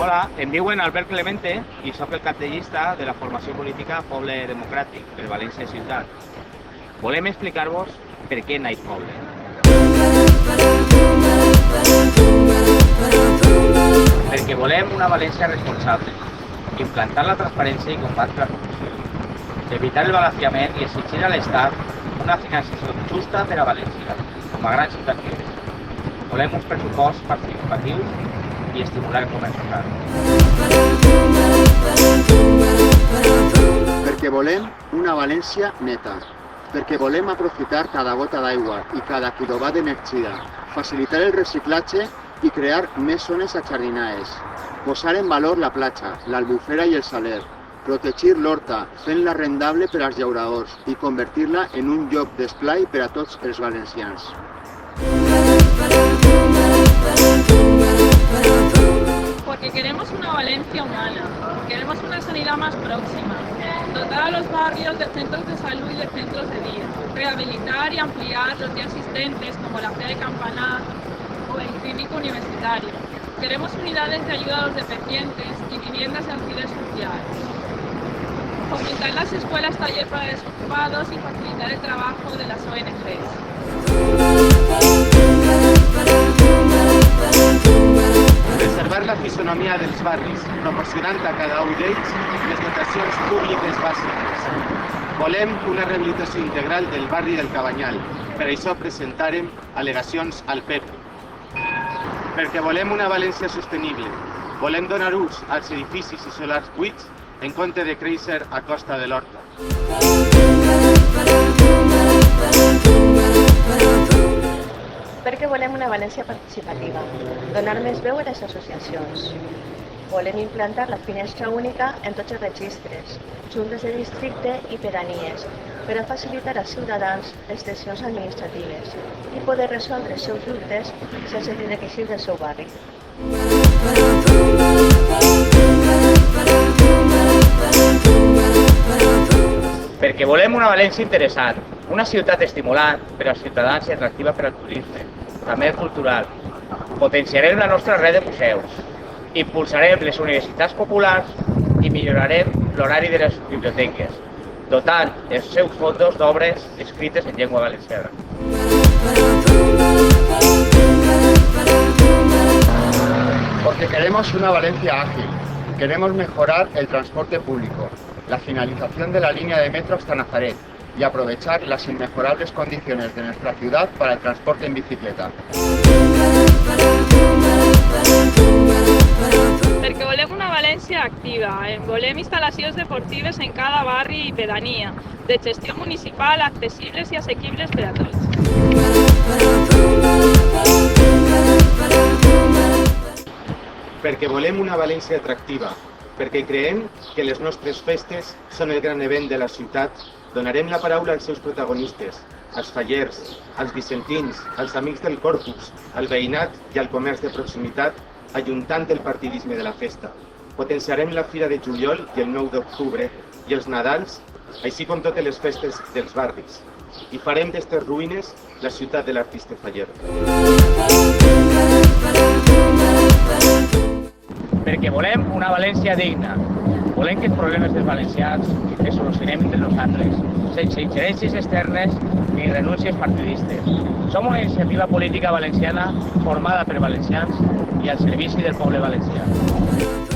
Hola, em diuen Albert Clemente i sóc el cartellista de la formació política Poble Democràtic per València Ciutat. Volem explicar-vos per què naix Poble. Perquè volem una València responsable, implantar la transparència i combatre la corrupció, evitar el balafiament i exigir a l'Estat una financiació justa per a València, com a gran ciutat que és. Volem uns pressuposts participatius i estimular el comerç local. Perquè volem una València neta, perquè volem aprofitar cada gota d'aigua i cada quilowatt d'energia, facilitar el reciclatge i crear més zones ajardinades, posar en valor la platja, l'Albufera i el Saler, protegir l'horta fent-la rendable per als llauradors i convertir-la en un lloc d'esplai per a tots els valencians. Porque queremos una Valencia humana, queremos una sanidad más próxima, dotar a los barrios de centros de salud y de centros de día, rehabilitar y ampliar los ya existentes como la Fe de Campanar o el Clínico Universitario. Queremos unidades de ayuda a los dependientes y viviendas de alquiler social. Fomentar las escuelas taller para desocupados y facilitar el trabajo de las ONGs. Preservar la fisonomia dels barris, proporcionant a cada un d'ells les dotacions públiques bàsiques. Volem una rehabilitació integral del barri del Cabanyal. Per això presentarem al·legacions al PP. Perquè volem una València sostenible. Volem donar ús als edificis i solars buits en compte de créixer a costa de l'horta. Perquè volem una València participativa, donar més veu a les associacions. Volem implantar la finestra única en tots els registres, juntes de districte i pedanies, per a facilitar als ciutadans les decisions administratives i poder resoldre els seus dubtes sense tenir que eixir del seu barri. Perquè volem una València interessant, una ciutat estimulant per als ciutadans i atractiva per al turisme, també cultural. Potenciarem la nostra red de museus, impulsarem les universitats populars i millorarem l'horari de les biblioteques, dotant els seus fons d'obres escrites en llengua valenciana. Porque queremos una Valencia ágil, queremos mejorar el transporte público, la finalización de la línea de metro hasta Nazaret y aprovechar las inmejorables condiciones de nuestra ciudad para el transporte en bicicleta. Perquè volem una València activa, volem instal·lacions deportives en cada barri i pedania, de gestió municipal, accessibles i assequibles per a tots. Perquè volem una València atractiva, perquè creiem que les nostres festes són el gran event de la ciutat. Donarem la paraula als seus protagonistes, als fallers, als vicentins, als amics del Corpus, al veïnat i al comerç de proximitat, ajuntant el partidisme de la festa. Potenciarem la Fira de Juliol i el 9 d'octubre i els Nadals, així com totes les festes dels barris. I farem d'estes ruïnes la ciutat de l'artista faller. Perquè volem una València digna. Volem que els problemes dels valencians els solucionem entre nosaltres, sense ingerències externes ni renúncies partidistes. Som una iniciativa política valenciana formada per valencians i al servici del poble valencià.